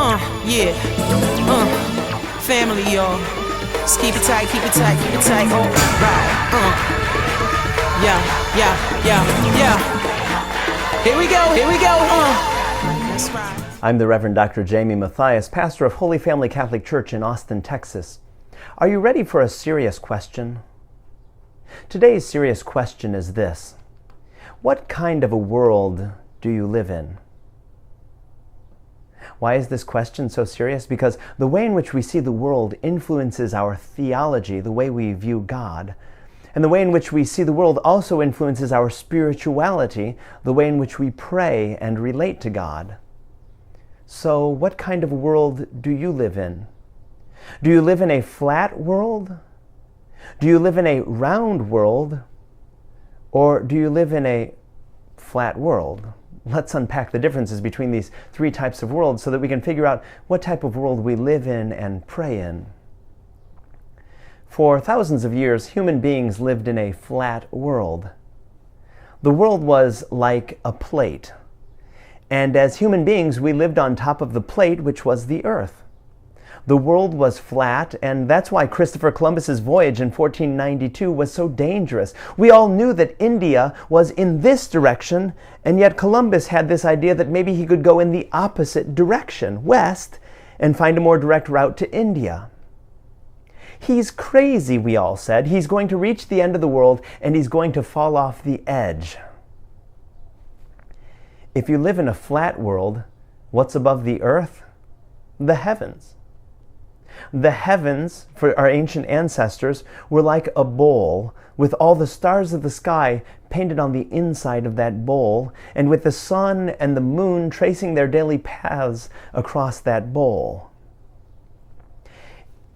Yeah. Family, y'all. Just keep it tight, keep it tight, keep it tight. All right. Yeah. Here we go. That's right. I'm the Reverend Dr. Jamie Mathias, pastor of Holy Family Catholic Church in Austin, Texas. Are you ready for a serious question? Today's serious question is this: what kind of a world do you live in? Why is this question so serious? Because the way in which we see the world influences our theology, the way we view God. And the way in which we see the world also influences our spirituality, the way in which we pray and relate to God. So, what kind of a world do you live in? Do you live in a flat world? Do you live in a round world? Or do you live in a flat world? Let's unpack the differences between these three types of worlds so that we can figure out what type of world we live in and pray in. For thousands of years, human beings lived in a flat world. The world was like a plate. And as human beings, we lived on top of the plate, which was the earth. The world was flat, and that's why Christopher Columbus's voyage in 1492 was so dangerous. We all knew that India was in this direction, and yet Columbus had this idea that maybe he could go in the opposite direction, west, and find a more direct route to India. He's crazy, we all said. He's going to reach the end of the world, and he's going to fall off the edge. If you live in a flat world, what's above the earth? The heavens. The heavens, for our ancient ancestors, were like a bowl with all the stars of the sky painted on the inside of that bowl, and with the sun and the moon tracing their daily paths across that bowl.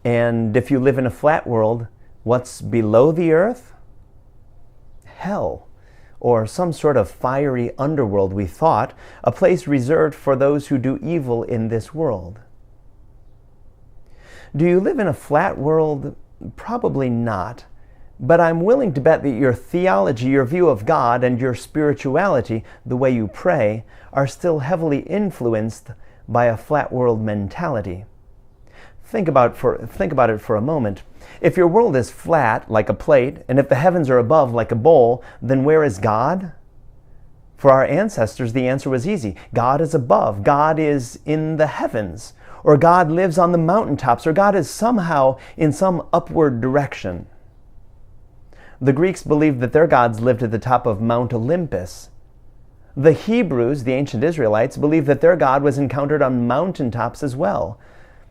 And if you live in a flat world, what's below the earth? Hell, or some sort of fiery underworld, we thought, a place reserved for those who do evil in this world. Do you live in a flat world? Probably not. But I'm willing to bet that your theology, your view of God, and your spirituality, the way you pray, are still heavily influenced by a flat world mentality. Think about it for a moment. If your world is flat, like a plate, and if the heavens are above, like a bowl, then where is God? For our ancestors, the answer was easy. God is above. God is in the heavens. Or God lives on the mountaintops, or God is somehow in some upward direction. The Greeks believed that their gods lived at the top of Mount Olympus. The Hebrews, the ancient Israelites, believed that their God was encountered on mountaintops as well.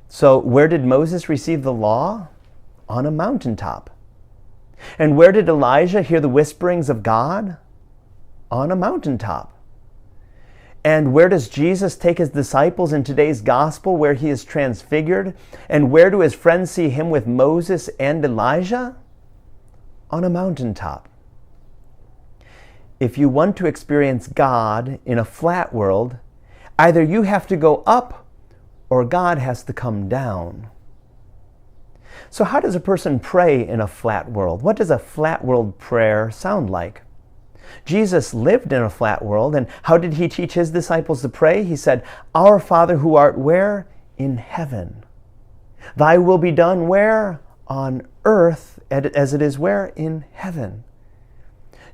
So where did Moses receive the law? On a mountaintop. And where did Elijah hear the whisperings of God? On a mountaintop. And where does Jesus take his disciples in today's gospel, where he is transfigured? And where do his friends see him with Moses and Elijah? On a mountaintop. If you want to experience God in a flat world, either you have to go up or God has to come down. So how does a person pray in a flat world? What does a flat world prayer sound like? Jesus lived in a flat world, and how did he teach his disciples to pray? He said, "Our Father who art where? In heaven. Thy will be done where? On earth, as it is where? In heaven."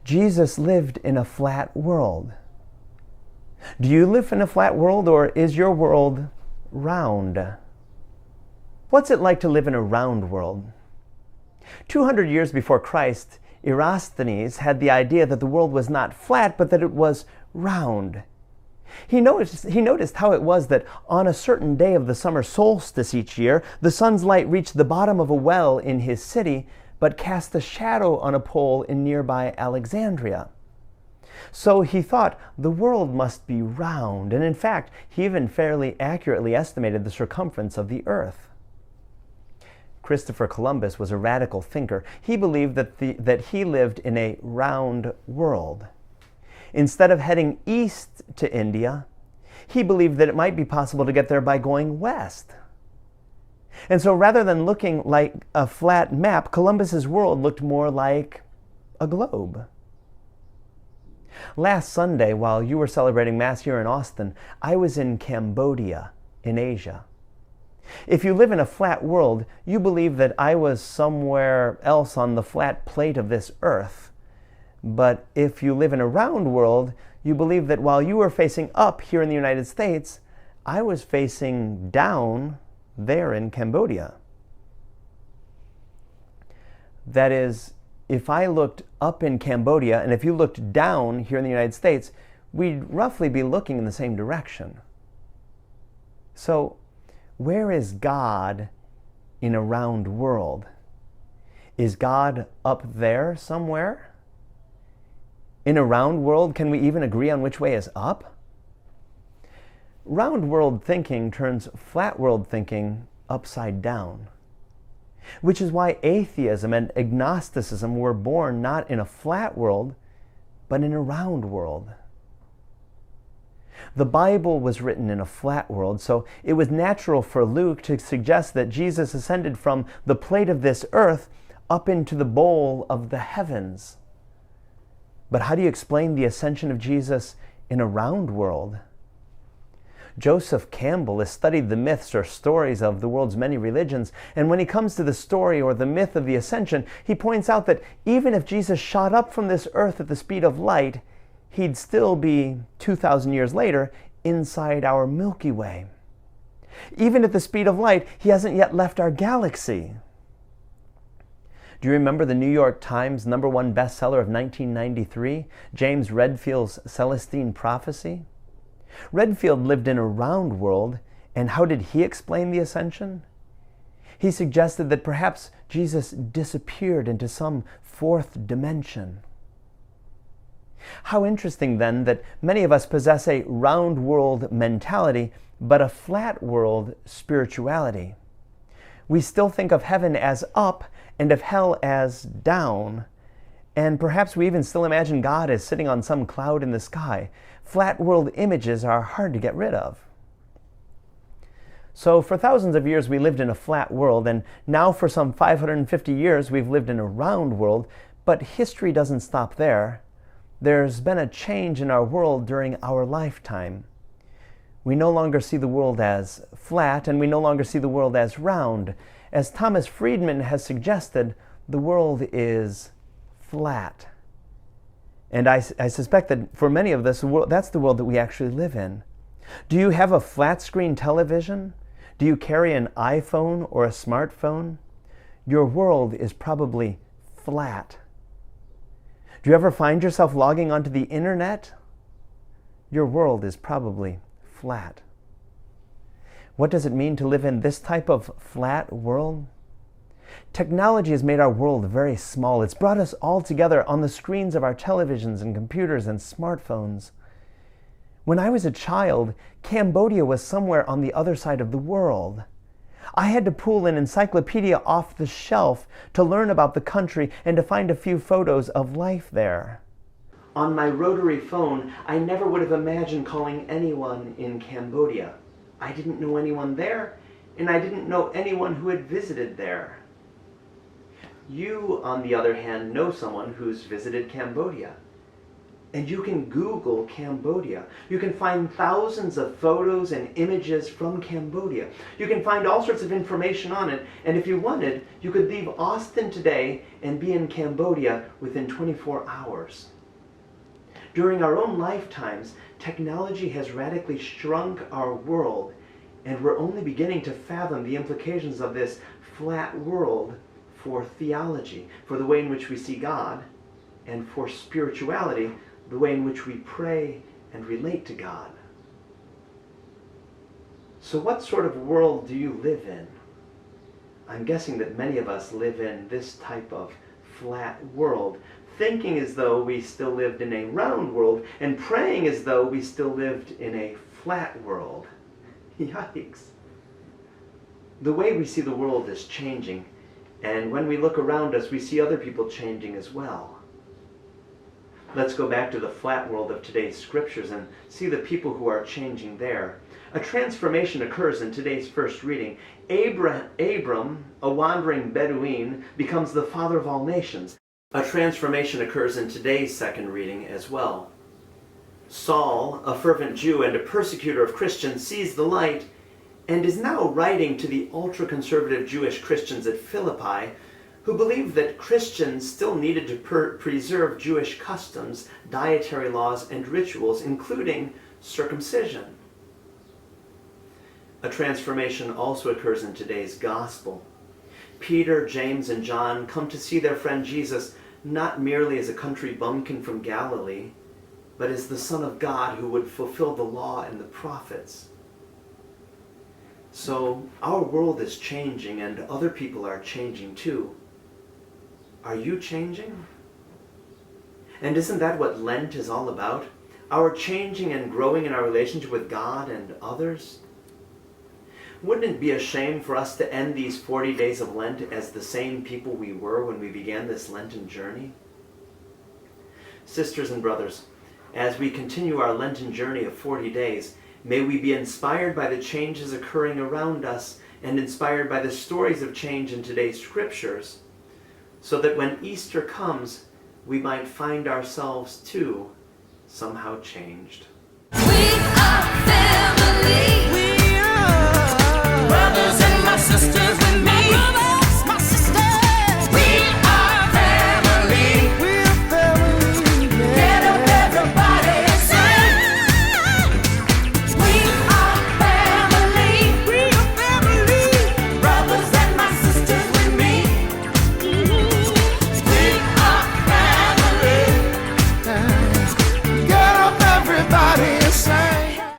Jesus lived in a flat world. Do you live in a flat world, or is your world round? What's it like to live in a round world? 200 years before Christ, Eratosthenes had the idea that the world was not flat, but that it was round. He noticed how it was that on a certain day of the summer solstice each year, the sun's light reached the bottom of a well in his city, but cast a shadow on a pole in nearby Alexandria. So he thought the world must be round, and in fact, he even fairly accurately estimated the circumference of the earth. Christopher Columbus was a radical thinker. He believed that he lived in a round world. Instead of heading east to India, he believed that it might be possible to get there by going west. And so rather than looking like a flat map, Columbus's world looked more like a globe. Last Sunday, while you were celebrating Mass here in Austin, I was in Cambodia. in Asia. If you live in a flat world, you believe that I was somewhere else on the flat plate of this earth. But if you live in a round world, you believe that while you were facing up here in the United States, I was facing down there in Cambodia. That is, if I looked up in Cambodia and if you looked down here in the United States, we'd roughly be looking in the same direction. So, where is God in a round world? Is God up there somewhere? In a round world, can we even agree on which way is up? Round world thinking turns flat world thinking upside down. Which is why atheism and agnosticism were born not in a flat world, but in a round world. The Bible was written in a flat world, so it was natural for Luke to suggest that Jesus ascended from the plate of this earth up into the bowl of the heavens. But how do you explain the ascension of Jesus in a round world? Joseph Campbell has studied the myths or stories of the world's many religions, and when he comes to the story or the myth of the ascension, he points out that even if Jesus shot up from this earth at the speed of light, he'd still be 2,000 years later inside our Milky Way. Even at the speed of light, he hasn't yet left our galaxy. Do you remember the New York Times #1 bestseller of 1993, James Redfield's Celestine Prophecy? Redfield lived in a round world, and how did he explain the ascension? He suggested that perhaps Jesus disappeared into some fourth dimension. How interesting then that many of us possess a round world mentality, but a flat world spirituality. We still think of heaven as up and of hell as down, and perhaps we even still imagine God as sitting on some cloud in the sky. Flat world images are hard to get rid of. So for thousands of years we lived in a flat world, and now for some 550 years we've lived in a round world, but history doesn't stop there. There's been a change in our world during our lifetime. We no longer see the world as flat, and we no longer see the world as round. As Thomas Friedman has suggested, the world is flat. And I suspect that for many of us, that's the world that we actually live in. Do you have a flat screen television? Do you carry an iPhone or a smartphone? Your world is probably flat. Do you ever find yourself logging onto the internet? Your world is probably flat. What does it mean to live in this type of flat world? Technology has made our world very small. It's brought us all together on the screens of our televisions and computers and smartphones. When I was a child, Cambodia was somewhere on the other side of the world. I had to pull an encyclopedia off the shelf to learn about the country and to find a few photos of life there. On my rotary phone, I never would have imagined calling anyone in Cambodia. I didn't know anyone there, and I didn't know anyone who had visited there. You, on the other hand, know someone who's visited Cambodia. And you can Google Cambodia. You can find thousands of photos and images from Cambodia. You can find all sorts of information on it, and if you wanted, you could leave Austin today and be in Cambodia within 24 hours. During our own lifetimes, technology has radically shrunk our world, and we're only beginning to fathom the implications of this flat world for theology, for the way in which we see God, and for spirituality, the way in which we pray and relate to God. So what sort of world do you live in? I'm guessing that many of us live in this type of flat world, thinking as though we still lived in a round world, and praying as though we still lived in a flat world. Yikes. The way we see the world is changing, and when we look around us, we see other people changing as well. Let's go back to the flat world of today's scriptures and see the people who are changing there. A transformation occurs in today's first reading. Abram, a wandering Bedouin, becomes the father of all nations. A transformation occurs in today's second reading as well. Saul, a fervent Jew and a persecutor of Christians, sees the light and is now writing to the ultra-conservative Jewish Christians at Philippi who believed that Christians still needed to preserve Jewish customs, dietary laws, and rituals, including circumcision. A transformation also occurs in today's gospel. Peter, James, and John come to see their friend Jesus not merely as a country bumpkin from Galilee, but as the Son of God who would fulfill the law and the prophets. So our world is changing and other people are changing too. Are you changing? And isn't that what Lent is all about? Our changing and growing in our relationship with God and others? Wouldn't it be a shame for us to end these 40 days of Lent as the same people we were when we began this Lenten journey? Sisters and brothers, as we continue our Lenten journey of 40 days, may we be inspired by the changes occurring around us and inspired by the stories of change in today's scriptures, so that when Easter comes, we might find ourselves too somehow changed. We are family. We are brothers and my sisters.